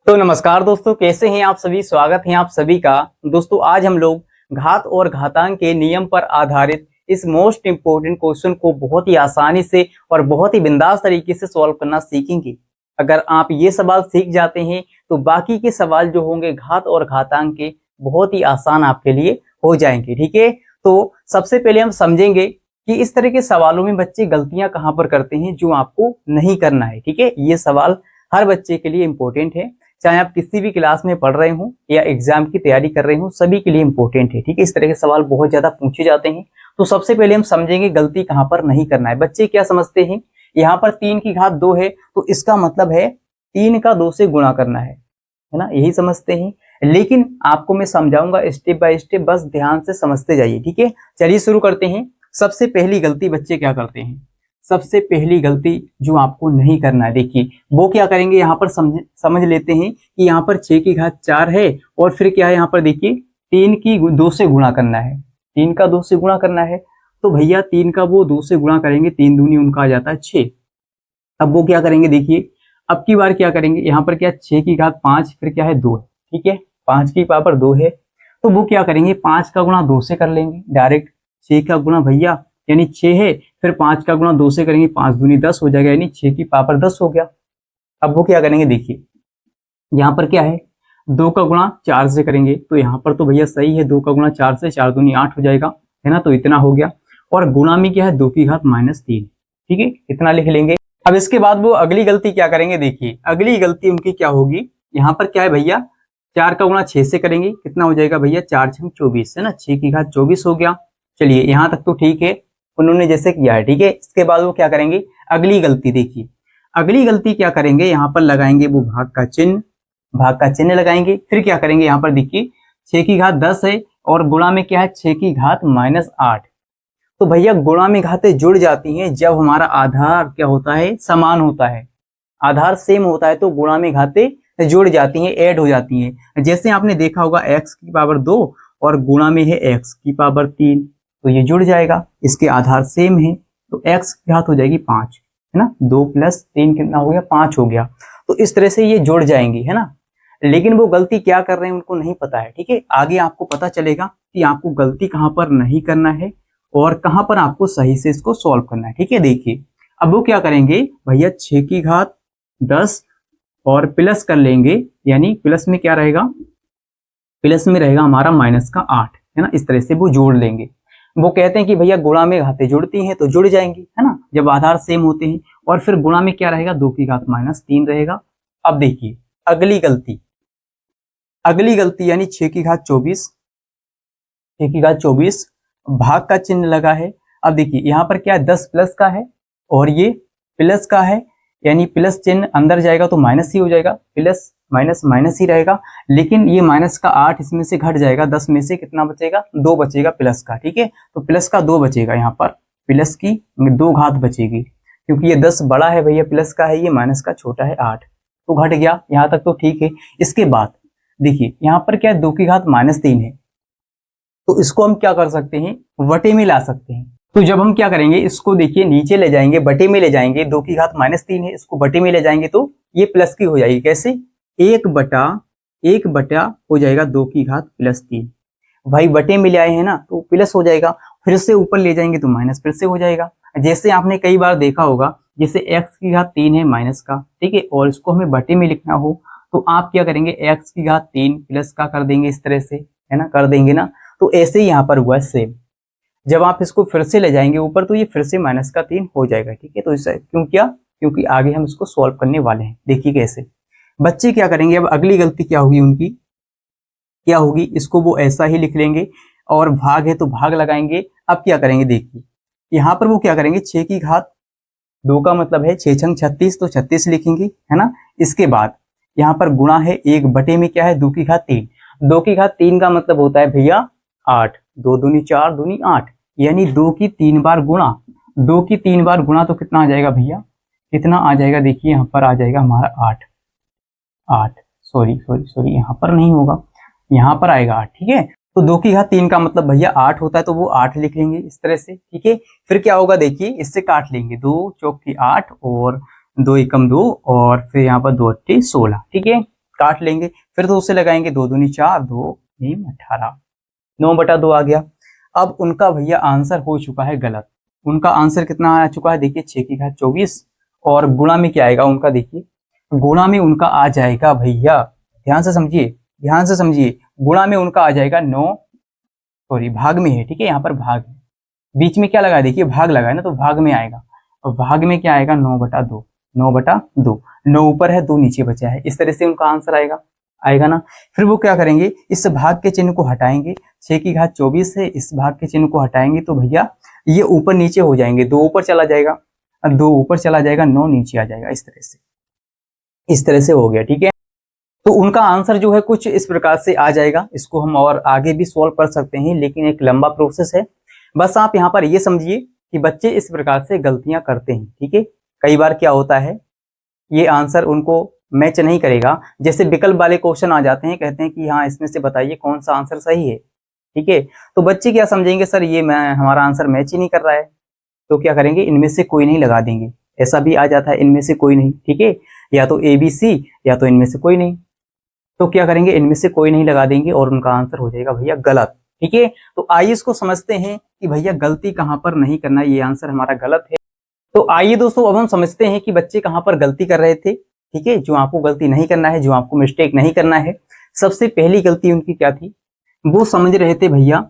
तो नमस्कार दोस्तों, कैसे हैं आप सभी। स्वागत है आप सभी का। दोस्तों आज हम लोग घात और घातांक के नियम पर आधारित इस मोस्ट इंपोर्टेंट क्वेश्चन को बहुत ही आसानी से और बहुत ही बिंदास तरीके से सॉल्व करना सीखेंगे। अगर आप ये सवाल सीख जाते हैं तो बाकी के सवाल जो होंगे घात और घातांक के बहुत ही आसान आपके लिए हो जाएंगे। ठीक है, तो सबसे पहले हम समझेंगे कि इस तरह के सवालों में बच्चे गलतियां कहां पर करते हैं जो आपको नहीं करना है। ठीक है, ये सवाल हर बच्चे के लिए इंपॉर्टेंट है, चाहे आप किसी भी क्लास में पढ़ रहे हो या एग्जाम की तैयारी कर रहे हो, सभी के लिए इंपॉर्टेंट है। ठीक है, इस तरह के सवाल बहुत ज्यादा पूछे जाते हैं। तो सबसे पहले हम समझेंगे गलती कहां पर नहीं करना है। बच्चे क्या समझते हैं, यहाँ पर 3 की घात 2 है तो इसका मतलब है 3 का 2 से गुणा करना है ना, यही समझते हैं। लेकिन आपको मैं समझाऊंगा स्टेप बाय स्टेप, बस ध्यान से समझते जाइए। ठीक है, चलिए शुरू करते हैं। सबसे पहली गलती बच्चे क्या करते हैं, सबसे पहली गलती जो आपको नहीं करना है, देखिए वो क्या करेंगे। यहाँ पर समझ लेते हैं कि यहाँ पर 6 की घात 4 है और फिर क्या है, यहाँ पर देखिए 3 की 2 से गुणा करना है, 3 का 2 से गुणा करना है। तो भैया 3 का वो 2 से गुणा करेंगे, 3 दूनी उनका आ जाता है 6। अब वो क्या करेंगे, देखिए अब की बार क्या करेंगे, यहाँ पर क्या 6 की घात 5 फिर क्या है 2 है। ठीक है, 5 की पावर 2 है तो वो क्या करेंगे, 5 का गुणा 2 से कर लेंगे डायरेक्ट। 6 का गुणा भैया यानी 6 है, फिर 5 का गुणा 2 से करेंगे, 5 दूनी 10 हो जाएगा, यानी 6 की पावर 10 हो गया। अब वो क्या करेंगे, देखिए यहाँ पर क्या है 2 का गुणा 4 से करेंगे, तो यहाँ पर तो भैया सही है, 2 का गुणा 4 से, 4 दूनी 8 हो जाएगा, है ना, तो इतना हो गया। और गुणा में क्या है 2 की घात -3। ठीक है, इतना लिख लेंगे। अब इसके बाद वो अगली गलती क्या करेंगे, देखिए अगली गलती उनकी क्या होगी। यहाँ पर क्या है भैया 4 का गुणा 6 से करेंगे, कितना हो जाएगा भैया 4 6 24, है ना, 6 की घात 24 हो गया। चलिए यहाँ तक तो ठीक है, उन्होंने जैसे किया है। ठीक है, इसके बाद वो क्या करेंगे, अगली गलती देखिए, अगली गलती क्या करेंगे, यहाँ पर लगाएंगे वो भाग का चिन्ह, भाग का चिन्ह लगाएंगे। फिर क्या करेंगे, यहाँ पर देखिए 6 की घात 10 है और गुणा में क्या है 6 की घात -8। तो भैया गुणा में घातें जुड़ जाती हैं जब हमारा आधार क्या होता है, समान होता है। आधार सेम होता है तो गुणा में घातें जुड़ जाती हैं, ऐड हो जाती हैं। जैसे आपने देखा होगा x की पावर 2 और गुणा में है x की पावर 3, तो ये जुड़ जाएगा, इसके आधार सेम है तो x की घात हो जाएगी 5, है ना, 2 + 3 कितना हो गया 5 हो गया। तो इस तरह से ये जुड़ जाएंगी, है ना। लेकिन वो गलती क्या कर रहे हैं उनको नहीं पता है। ठीक है, आगे आपको पता चलेगा कि आपको गलती कहां पर नहीं करना है और कहां पर आपको सही से इसको सॉल्व करना है। ठीक है, देखिए अब वो क्या करेंगे भैया 6 की घात 10 और प्लस कर लेंगे, यानी प्लस में क्या रहेगा, प्लस में रहेगा हमारा -8, है ना, इस तरह से वो जोड़ लेंगे। वो कहते हैं कि भैया गुणा में घातें जुड़ती हैं तो जुड़ जाएंगी, है ना, जब आधार सेम होते हैं। और फिर गुणा में क्या रहेगा 2 की घात -3 रहेगा। अब देखिए अगली गलती, अगली गलती यानी 6 की घात 24, 6 की घात 24 भाग का चिन्ह लगा है। अब देखिए यहाँ पर क्या 10 प्लस का है और ये प्लस का है, यानी प्लस चिन्ह अंदर जाएगा तो माइनस ही हो जाएगा, प्लस माइनस माइनस ही रहेगा। लेकिन ये माइनस का 8 इसमें से घट जाएगा, 10 में से कितना बचेगा 2 बचेगा प्लस का। ठीक है, तो प्लस का 2 बचेगा, यहाँ पर प्लस की 2 घात बचेगी, क्योंकि ये 10 बड़ा है भैया प्लस का है, ये माइनस का छोटा है 8, तो घट गया। यहाँ तक तो ठीक है। इसके बाद देखिए यहाँ पर क्या है 2 की घात -3 है, तो इसको हम क्या कर सकते हैं, वटे में ला सकते हैं। तो जब हम क्या करेंगे, इसको देखिए नीचे ले जाएंगे, बटे में ले जाएंगे, 2 की घात -3 है, इसको बटे में ले जाएंगे तो ये प्लस की हो जाएगी। कैसे, 1/1 हो जाएगा 2 की घात +3। भाई बटे में ले आए हैं ना तो प्लस हो जाएगा, फिर से ऊपर ले जाएंगे तो माइनस फिर से हो जाएगा। जैसे आपने कई बार देखा होगा, जैसे x की घात 3 है माइनस का, ठीक है, और इसको हमें बटे में लिखना हो तो आप क्या करेंगे, x की घात 3 प्लस का कर देंगे, इस तरह से, है ना, कर देंगे ना। तो ऐसे ही यहाँ पर हुआ सेम, जब आप इसको फिर से ले जाएंगे ऊपर तो ये फिर से -3 हो जाएगा। ठीक है, तो इसे क्यों किया, क्योंकि आगे हम इसको सॉल्व करने वाले हैं। देखिए कैसे बच्चे क्या करेंगे, अब अगली गलती क्या होगी उनकी, क्या होगी, इसको वो ऐसा ही लिख लेंगे और भाग है तो भाग लगाएंगे। अब क्या करेंगे, देखिए यहाँ पर वो क्या करेंगे, 6 की घात 2 का मतलब है 6 छंग 36, तो 36 लिखेंगे, है ना। इसके बाद यहाँ पर गुणा है, 1 बटे में क्या है 2 की घात 3, 2 की घात 3 का मतलब होता है भैया 8, 2 दूनी 4 दूनी 8, यानी 2 की 3 बार गुणा, 2 की 3 बार गुणा तो कितना आ जाएगा भैया, कितना आ जाएगा, देखिए यहाँ पर आ जाएगा हमारा 8, सॉरी यहाँ पर नहीं होगा, यहाँ पर आएगा 8। ठीक है, तो 2 की घात 3 का मतलब भैया 8 होता है, तो वो 8 लिख लेंगे इस तरह से। ठीक है, फिर क्या होगा, देखिए इससे काट लेंगे, 2 चौक की 8 और 2 एकम 2 और फिर यहाँ पर 2 अट्ठी 16। ठीक है, काट लेंगे, फिर 2 से लगाएंगे, 2 दूनी 4, 2 तीन 18, 9/2 आ गया। अब उनका भैया आंसर हो चुका है गलत। उनका आंसर कितना आ चुका है, देखिए 6 की घात 24, और गुणा में क्या आएगा उनका, देखिए गुणा में उनका आ जाएगा भैया, ध्यान से समझिए, ध्यान से समझिए, गुणा में उनका आ जाएगा 9, सॉरी भाग में है, ठीक है, यहाँ पर भाग है, बीच में क्या लगा है, देखिए भाग लगा है ना, तो भाग में आएगा, और भाग में क्या आएगा 9/2, 9/2, 9 ऊपर है 2 नीचे बचा है, इस तरह से उनका आंसर आएगा, आएगा ना। फिर वो क्या करेंगे, इस भाग के चिन्ह को हटाएंगे, 6 की घात 24 है, इस भाग के चिन्ह को हटाएंगे तो भैया ये ऊपर नीचे हो जाएंगे, 2 ऊपर चला जाएगा, 2 ऊपर चला जाएगा, 9 नीचे आ जाएगा, इस तरह से, इस तरह से हो गया, ठीक है। तो उनका आंसर जो है कुछ इस प्रकार से आ जाएगा। इसको हम और आगे भी सॉल्व कर सकते हैं, लेकिन एक लंबा प्रोसेस है। बस आप यहाँ पर ये समझिए कि बच्चे इस प्रकार से गलतियां करते हैं, ठीक है। कई बार क्या होता है, ये आंसर उनको मैच नहीं करेगा, जैसे विकल्प वाले क्वेश्चन आ जाते हैं, कहते हैं कि हाँ इसमें से बताइए कौन सा आंसर सही है, ठीक है। तो बच्चे क्या समझेंगे, सर ये हमारा आंसर मैच ही नहीं कर रहा है, तो क्या करेंगे, इनमें से कोई नहीं लगा देंगे। ऐसा भी आ जाता है, इनमें से कोई नहीं, ठीक है, या तो ABC या तो इनमें से कोई नहीं, तो क्या करेंगे, इनमें से कोई नहीं लगा देंगे और उनका आंसर हो जाएगा भैया गलत, ठीक है। तो आइए इसको समझते हैं कि भैया गलती कहां पर नहीं करना, ये आंसर हमारा गलत है। तो आइए दोस्तों अब हम समझते हैं कि बच्चे कहां पर गलती कर रहे थे, ठीक है, जो आपको गलती नहीं करना है, जो आपको मिस्टेक नहीं करना है। सबसे पहली गलती उनकी क्या थी, वो समझ रहे थे भैया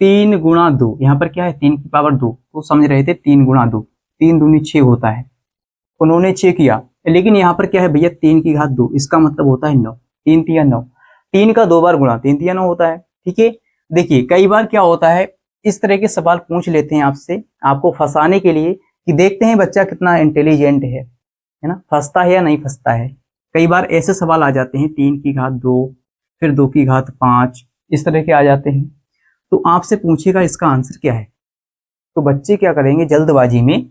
3 गुणा 2, यहाँ पर क्या है 3 की पावर 2, तो समझ रहे थे 3 गुणा 2, 3 दूनी 6 होता है, उन्होंने 6 किया, लेकिन यहाँ पर क्या है भैया 3 की घात 2, इसका मतलब होता है 9, 3 तिया 9, 3 का 2 बार गुणा 3 तिया 9 होता है, ठीक है। देखिए कई बार क्या होता है, इस तरह के सवाल पूछ लेते हैं आपसे, आपको फंसाने के लिए, कि देखते हैं बच्चा कितना इंटेलिजेंट है ना, फंसता है या नहीं फंसता है। कई बार ऐसे सवाल आ जाते हैं 3 की घात 2, फिर 2 की घात 5, इस तरह के आ जाते हैं, तो आपसे पूछेगा इसका आंसर क्या है। तो बच्चे क्या करेंगे, जल्दबाजी में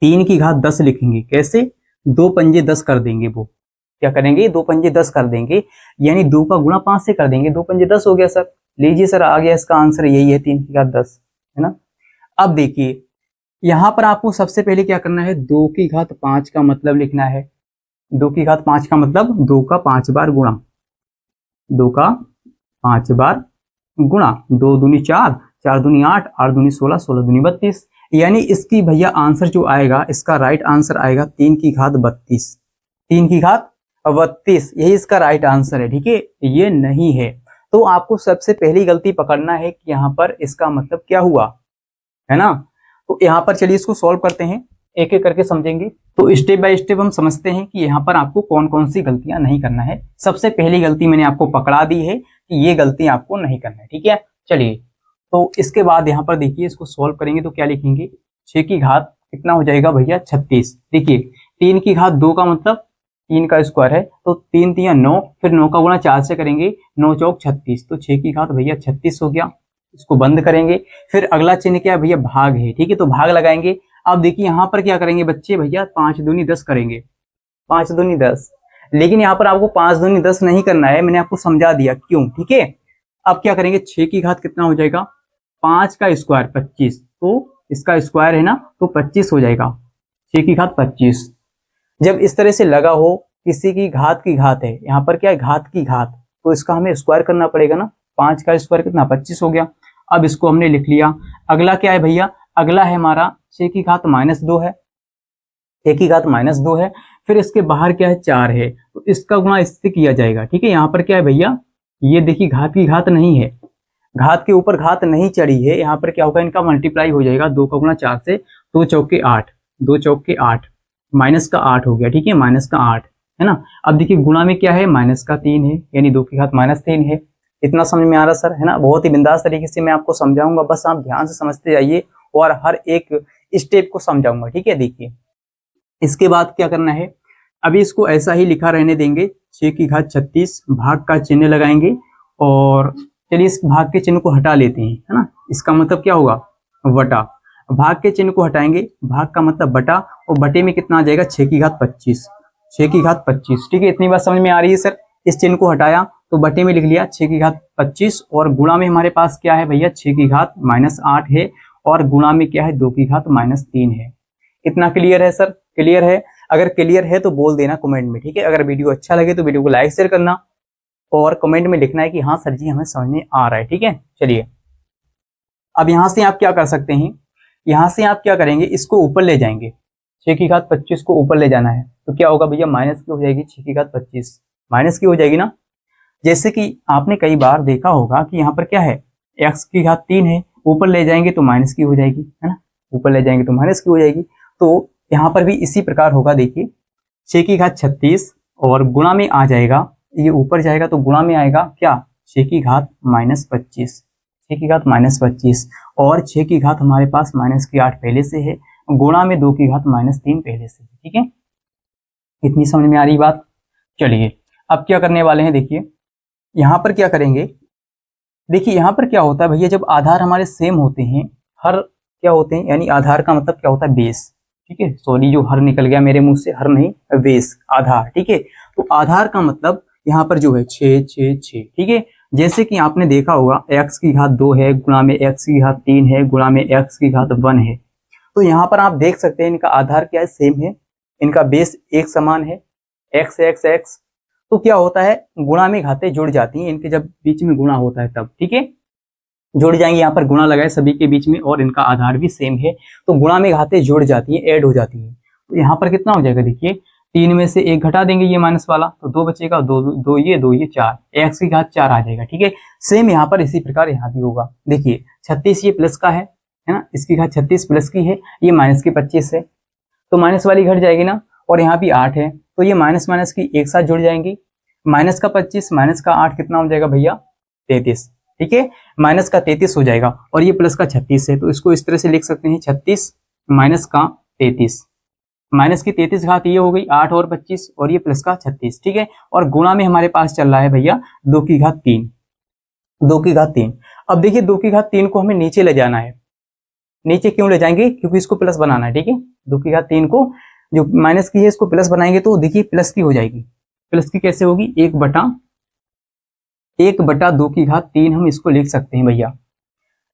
3 की घात 10 लिखेंगे, कैसे, 2 पंजे 10 कर देंगे, वो क्या करेंगे 2 पंजे 10 कर देंगे, यानी 2 का गुणा 5 से कर देंगे, 2 पंजे 10 हो गया सर, लीजिए सर आ गया इसका आंसर, यही है 3 की घात 10, है ना। अब देखिए यहां पर आपको सबसे पहले क्या करना है, 2 की घात 5 का मतलब लिखना है, 2 की घात 5 का मतलब 2 का 5 बार गुणा, 2 का 5 बार गुणा, 2 दूनी 4, 4 दूनी 8, 8 दूनी 16, 16 दूनी 32, यानी इसकी भैया आंसर जो आएगा, इसका राइट आंसर आएगा 3 की घात 32, 3 की घात 32, यही इसका राइट आंसर है, ठीक है, ये नहीं है। तो आपको सबसे पहली गलती पकड़ना है कि यहाँ पर इसका मतलब क्या हुआ, है ना। तो यहाँ पर चलिए इसको सॉल्व करते हैं, एक एक करके समझेंगे। तो स्टेप बाय स्टेप हम समझते हैं कि यहाँ पर आपको कौन कौन सी गलतियां नहीं करना है। सबसे पहली गलती मैंने आपको पकड़ा दी है कि ये गलती आपको नहीं करना है, ठीक है। चलिए तो इसके बाद यहाँ पर देखिए इसको सॉल्व करेंगे तो क्या लिखेंगे, 6 की घात कितना हो जाएगा भैया 36, देखिए 3 की घात 2 का मतलब 3 का स्क्वायर है, तो 3 तिया 9, फिर 9 का गुणा 4 से करेंगे, 9 चौक 36, तो 6 की घात भैया 36 हो गया, इसको बंद करेंगे। फिर अगला चिन्ह क्या है भैया, भाग है, ठीक है, तो भाग लगाएंगे। अब देखिए यहाँ पर क्या करेंगे बच्चे, भैया 5 दूनी 10 करेंगे, 5 दूनी 10, लेकिन यहाँ पर आपको 5 दूनी 10 नहीं करना है, मैंने आपको समझा दिया क्यों, ठीक है। अब क्या करेंगे, 6 की घात कितना हो जाएगा, 5 का स्क्वायर 25, तो इसका स्क्वायर है ना, तो 25 हो जाएगा, 6 की घात 25। जब इस तरह से लगा हो, किसी की घात है, यहाँ पर क्या है घात की घात, तो इसका हमें स्क्वायर करना पड़ेगा ना, 5 का स्क्वायर कितना 25 हो गया। अब इसको हमने लिख लिया। अगला क्या है भैया, अगला है हमारा 6 की घात -2 है, 6 की घात -2 है, फिर इसके बाहर क्या है 4 है, तो इसका गुणा इससे किया जाएगा, ठीक है। यहाँ पर क्या है भैया, ये देखिए घात की घात नहीं है, घात के ऊपर घात नहीं चढ़ी है, यहाँ पर क्या होगा इनका मल्टीप्लाई हो जाएगा, 2 का गुणा 4 से, 2 चौके 8, 2 चौके 8, माइनस का 8 हो गया, ठीक है, माइनस का 8 है ना। अब देखिए गुणा में क्या है, माइनस का 3 है, यानी 2 की घात -3 है। इतना समझ में आ रहा सर, है ना, बहुत ही बिंदास तरीके से मैं आपको समझाऊंगा, बस आप ध्यान से समझते जाइए और हर एक स्टेप को समझाऊंगा, ठीक है। देखिए इसके बाद क्या करना है, अभी इसको ऐसा ही लिखा रहने देंगे, 6 की घात 36, भाग का चिन्ह लगाएंगे, और चलिए इस भाग के चिन्ह को हटा लेते हैं, है ना, इसका मतलब क्या होगा बटा, भाग के चिन्ह को हटाएंगे, भाग का मतलब बटा, और बटे में कितना आ जाएगा 6 की घात 25, 6 की घात 25, ठीक है। इतनी बात समझ में आ रही है सर, इस चिन्ह को हटाया तो बटे में लिख लिया 6 की घात 25, और गुणा में हमारे पास क्या है भैया 6 की घात -8 है, और गुणा में क्या है 2 की घात -3 है। इतना क्लियर है सर, क्लियर है। अगर क्लियर है तो बोल देना कमेंट में, ठीक है। अगर वीडियो अच्छा लगे तो वीडियो को लाइक शेयर करना और कमेंट में लिखना है कि हाँ सर जी हमें समझ में आ रहा है, ठीक है। चलिए अब यहाँ से आप क्या कर सकते हैं, यहाँ से आप क्या करेंगे, इसको ऊपर ले जाएंगे, 6 की घात 25 को ऊपर ले जाना है तो क्या होगा भैया, माइनस की हो जाएगी 6 की घात 25, माइनस की हो जाएगी ना। जैसे कि आपने कई बार देखा होगा कि यहाँ पर क्या है, x की घात 3 है, ऊपर ले जाएंगे तो माइनस की हो जाएगी, है ना, ऊपर ले जाएंगे तो माइनस की हो जाएगी। तो यहाँ पर भी इसी प्रकार होगा, देखिए 6 की घात 36 और गुणा में आ जाएगा, ये ऊपर जाएगा तो गुणा में आएगा क्या, 6 की घात -25, 6 की घात -25 और 6 की घात हमारे पास माइनस की 8 पहले से है, गुणा में 2 की घात -3 पहले से है, ठीक है। इतनी समझ में आ रही बात। चलिए अब क्या करने वाले हैं, देखिए यहाँ पर क्या करेंगे, देखिए यहाँ पर क्या होता है भैया, जब आधार हमारे सेम होते हैं, हर क्या होते हैं, यानी आधार का मतलब क्या होता है, बेस, ठीक है। सॉरी जो हर निकल गया मेरे मुंह से, हर नहीं बेस, आधार, ठीक है। तो आधार का मतलब यहाँ पर जो है 6 6 6, ठीक है। जैसे कि आपने देखा होगा x की घात 2 है, गुणा में x की घात 3 है, गुणा में x की घात 1 है। तो यहाँ पर आप देख सकते हैं इनका आधार क्या है, सेम है, इनका बेस एक समान है, x x x। तो क्या होता है, गुणा में घातें जुड़ जाती हैं, इनके जब बीच में गुणा होता है तब, ठीक है, जुड़ जाएंगे। यहाँ पर गुणा लगाए सभी के बीच में और इनका आधार भी सेम है, तो गुणा में घातें जुड़ जाती हैं, ऐड हो जाती हैं। तो यहाँ पर कितना हो जाएगा, देखिए 3 में से 1 घटा देंगे, ये माइनस वाला, तो 2 बचेगा, 2 ये 4, x की घात 4 आ जाएगा, ठीक है। सेम यहाँ पर इसी प्रकार यहाँ भी होगा, देखिए 36 ये प्लस का है ना, इसकी घात 36 प्लस की है, ये माइनस की 25 है, तो माइनस वाली घट जाएगी ना, और यहाँ भी 8 है, तो ये माइनस माइनस की एक साथ जुड़ जाएंगी, माइनस का 25 माइनस का 8 कितना हो जाएगा भैया, 33, ठीक है, माइनस का 33 हो जाएगा, और ये प्लस का 36 है, तो इसको इस तरह से लिख सकते हैं 36 माइनस का 33, माइनस की 33 घात ये हो गई 8 और 25, और ये प्लस का 36, ठीक है। और गुणा में हमारे पास चल रहा है भैया 2 की घात 3, 2 की घात 3। अब देखिए 2 की घात 3 को हमें नीचे ले जाना है, नीचे क्यों ले जाएंगे, क्योंकि इसको प्लस बनाना है, ठीक है। 2 की घात 3 को जो माइनस की है इसको प्लस बनाएंगे तो देखिए प्लस की हो जाएगी, प्लस की कैसे होगी, 1 बटा 2 की घात 3 हम इसको लिख सकते हैं भैया।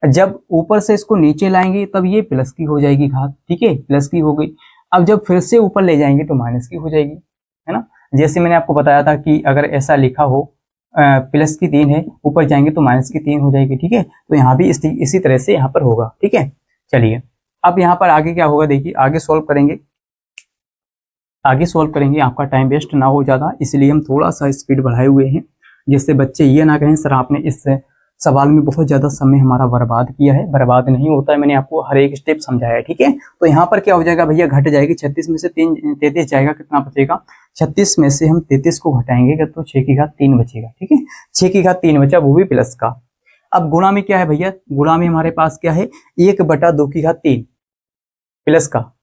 जब ऊपर से इसको नीचे लाएंगे तब ये प्लस की हो जाएगी घात, ठीक है, प्लस की हो गई। अब जब फिर से ऊपर ले जाएंगे तो माइनस की हो जाएगी, है ना। जैसे मैंने आपको बताया था कि अगर ऐसा लिखा हो प्लस की 3 है, ऊपर जाएंगे तो माइनस की 3 हो जाएगी, ठीक है। तो यहाँ भी इसी तरह से यहाँ पर होगा, ठीक है। चलिए अब यहाँ पर आगे क्या होगा, देखिए आगे सॉल्व करेंगे, आपका टाइम वेस्ट ना हो ज़्यादा, इसलिए हम थोड़ा सा स्पीड बढ़ाए हुए हैं, जिससे बच्चे ये ना कहें सर आपने इस सवाल में बहुत ज़्यादा समय हमारा बर्बाद किया है। बर्बाद नहीं होता है, मैंने आपको हर एक स्टेप समझाया है, ठीक है। तो यहाँ पर क्या हो जाएगा भैया, घट जाएगी, 36 में से 33 जाएगा, कितना बचेगा, 36 में से हम 33 को घटाएंगे तो 6 की घात 3 बचेगा, ठीक है। 6 की घात 3 बचा, वो भी प्लस का। अब गुणा में क्या है भैया, गुणा में हमारे पास क्या है, 1 बटा 2 की घात 3 प्लस का,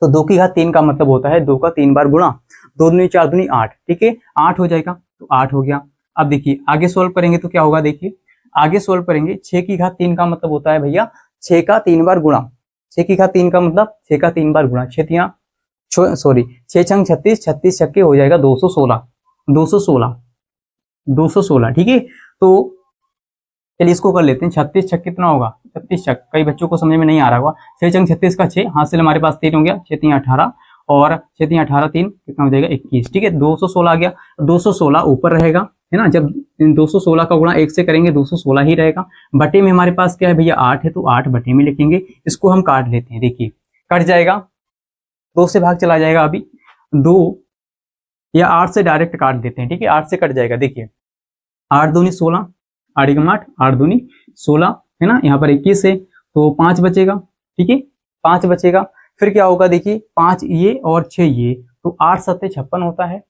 तो 2 की घात 3 का मतलब होता है 2 का 3 बार गुणा, 2 दूनी 4 दूनी 8, ठीक है, 8 हो जाएगा, तो 8 हो गया। अब देखिए आगे सोल्व करेंगे तो क्या होगा, देखिए आगे सोल्व करेंगे, 6 की घात 3 का मतलब होता है भैया 6 का 3 बार गुणा, 6 की घात 3 का मतलब 6 का 3 बार गुणा, 6 छंग 36, 36 छक्के हो जाएगा 216, 216, ठीक है। तो चलिए इसको कर लेते हैं, 36 छक कितना होगा, 36 छक, कई बच्चों को समझ में नहीं आ रहा होगा, 6 छंग 36 का 6, हासिल हमारे पास 3 हो गया, 6 3 18 और 6 3 18 3 कितना हो जाएगा 21, ठीक है, 216 आ गया, 216 ऊपर रहेगा, है ना, जब 216 का गुणा 1 से करेंगे 216 ही रहेगा। बटे में हमारे पास क्या है भैया 8 है, तो 8 बटे में लिखेंगे, इसको हम काट लेते हैं, देखिए कट जाएगा, 2 से भाग चला जाएगा, अभी 2 या 8 से डायरेक्ट काट देते हैं, ठीक है, 8 से कट जाएगा, देखिए 8 दूनी 16, 8 एकम 8, 8 दूनी 16, है ना, यहाँ पर 21 है तो 5 बचेगा, ठीक है, 5 बचेगा। फिर क्या होगा, देखिए 5 ये और 6 ये, तो 8 सत्ते 56 होता है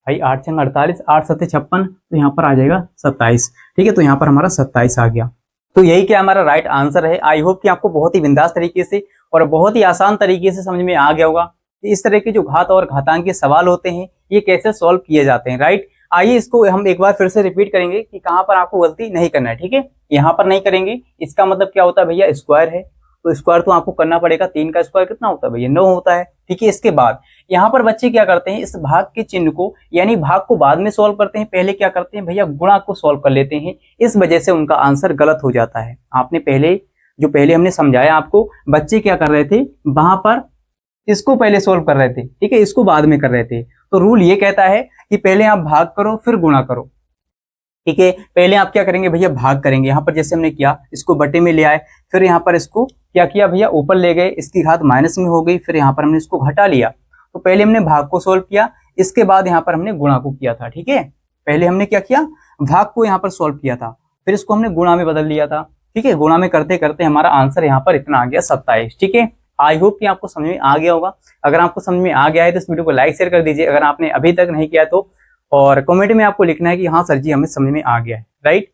भाई, 8 छंग 48, 8 सत्ते 56, तो यहाँ पर आ जाएगा 27, ठीक है, तो यहाँ पर हमारा 27 आ गया। तो यही क्या हमारा राइट आंसर है। आई होप कि आपको बहुत ही बिंदास तरीके से और बहुत ही आसान तरीके से समझ में आ गया होगा कि इस तरह के जो घात और घातांक के सवाल होते हैं ये कैसे सॉल्व किए जाते हैं, राइट। आइए इसको हम एक बार फिर से रिपीट करेंगे कि कहाँ पर आपको गलती नहीं करना है, ठीक है। यहाँ पर नहीं करेंगे, इसका मतलब क्या होता है भैया, स्क्वायर है तो स्क्वायर तो आपको करना पड़ेगा, 3 का स्क्वायर कितना होता है भैया 9 होता है, ठीक है। इसके बाद यहाँ पर बच्चे क्या करते हैं, इस भाग के चिन्ह को यानी भाग को बाद में सॉल्व करते हैं, पहले क्या करते हैं भैया गुणा को सॉल्व कर लेते हैं, इस वजह से उनका आंसर गलत हो जाता है। आपने पहले हमने समझाया आपको, बच्चे क्या कर रहे थे, वहां पर इसको पहले सोल्व कर रहे थे, ठीक है, इसको बाद में कर रहे थे। तो रूल ये कहता है कि पहले आप भाग करो फिर गुणा करो, ठीक है। पहले आप क्या करेंगे भैया, भाग करेंगे। यहाँ पर जैसे हमने किया, इसको बटे में ले आए, फिर यहाँ पर इसको क्या किया भैया, ऊपर ले गए, इसकी घात माइनस में हो गई, फिर यहाँ पर हमने इसको घटा लिया। तो पहले हमने भाग को सोल्व किया, इसके बाद यहाँ पर हमने गुणा को किया था, ठीक है। पहले हमने क्या किया, भाग को यहाँ पर सोल्व किया था, फिर इसको हमने गुणा में बदल लिया था, ठीक है। गुणा में करते करते हमारा आंसर यहाँ पर इतना आ गया 27, ठीक है। आई होप कि आपको समझ में आ गया होगा। अगर आपको समझ में आ गया है तो इस वीडियो को लाइक शेयर कर दीजिए, अगर आपने अभी तक नहीं किया तो। और कमेंट में आपको लिखना है कि हाँ सर जी हमें समझ में आ गया है, राइट।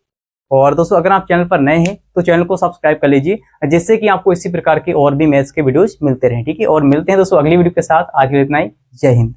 और दोस्तों अगर आप चैनल पर नए हैं तो चैनल को सब्सक्राइब कर लीजिए, जिससे कि आपको इसी प्रकार के और भी मैथ्स के वीडियोज मिलते रहें, ठीक है। और मिलते हैं दोस्तों अगली वीडियो के साथ। आज के लिए इतना ही। जय हिंद।